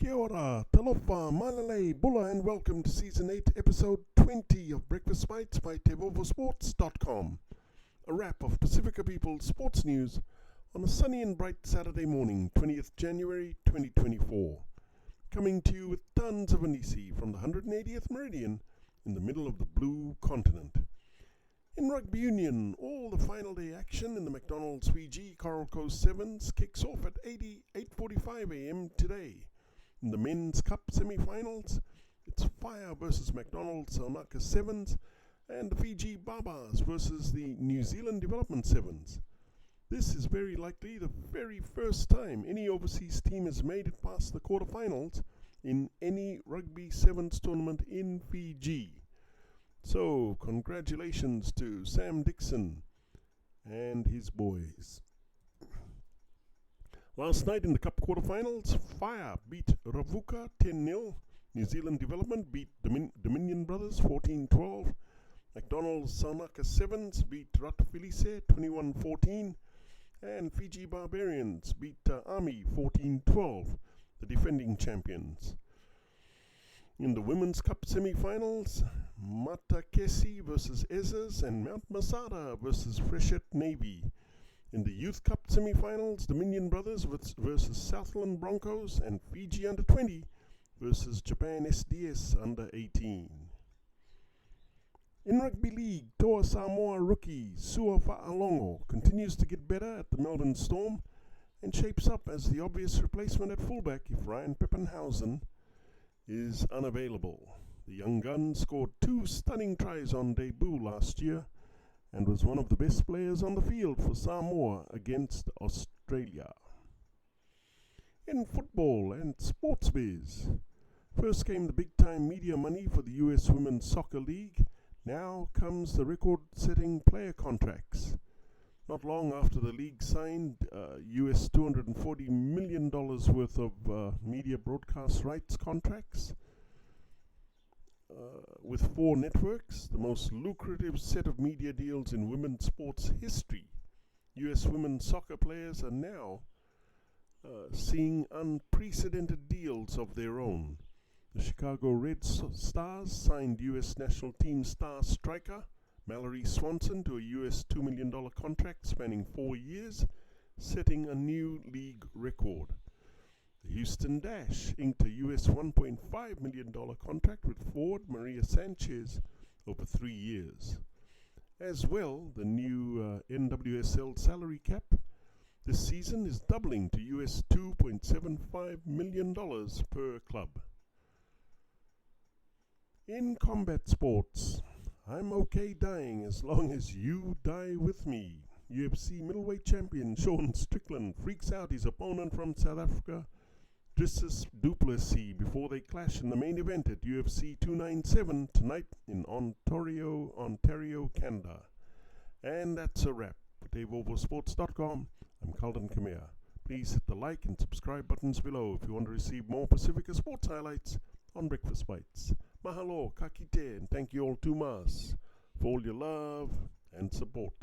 Kia ora, Talofa, Malale, Bula and Welcome to Season 8, Episode 20 of Breakfast Bites by TEIVOVOsports.com. A wrap of Pasifika People's sports news on a sunny and bright Saturday morning, 20th January 2024. Coming to you with tons of hanisi from the 180th meridian in the middle of the blue continent. In rugbyunion, all the final day action in the McDonald's Fiji Coral Coast Sevens kicks off at 8:45 a.m. today. In the Men's Cup semifinals, it's Fire versus McDonald's Saunaka Sevens and the Fiji Babaas versus the New Zealand Development Sevens. This is very likely the very first time any overseas team has made it past the quarterfinals in any Rugby Sevens tournament in Fiji. So, congratulations to Sam Dickson and his boys. Last night in the Cup quarterfinals, Fire beat Ravuka 10-0. New Zealand Development beat Dominion Brothers 14-12. McDonald's Saunaka Sevens beat Ratu Filise 21-14. And Fiji Barbarians beat Army 14-12, the defending champions. In the Women's Cup semi-finals, Matakesi versus Ezers and Mount Masada versus Freshet Navy. In the Youth Cup semi-finals, Dominion Brothers versus Southland Broncos and Fiji Under-20 versus Japan SDS Under-18. In Rugby League, Toa Samoa rookie Sua Fa'alongo continues to get better at the Melbourne Storm and shapes up as the obvious replacement at fullback if Ryan Peppenhausen is unavailable. The young gun scored 2 stunning tries on debut last year and was one of the best players on the field for Samoa against Australia. In football and sports biz, first came the big-time media money for the US Women's Soccer League. Now comes the record-setting player contracts. Not long after the league signed US $240 million worth of media broadcast rights contracts with 4 networks, the most lucrative set of media deals in women's sports history. US women's soccer players are now seeing unprecedented deals of their own. The Chicago Red Stars signed US national team star striker Mallory Swanson to a US $2 million contract spanning 4 years, setting a new league record. The Houston Dash inked a US $1.5 million contract with forward Maria Sanchez over 3 years. As well, the new NWSL salary cap this season is doubling to US $2.75 million per club. In combat sports, I'm okay dying as long as you die with me. UFC middleweight champion Sean Strickland freaks out his opponent from South Africa, Dricus du Plessis, before they clash in the main event at UFC 297 tonight in Ontario, Canada. And that's a wrap. For TEIVOVOsports.com, I'm Calden Kamea. Please hit the like and subscribe buttons below if you want to receive more Pasifika sports highlights on Breakfast Bites. Mahalo, kakite, and thank you all too much for all your love and support.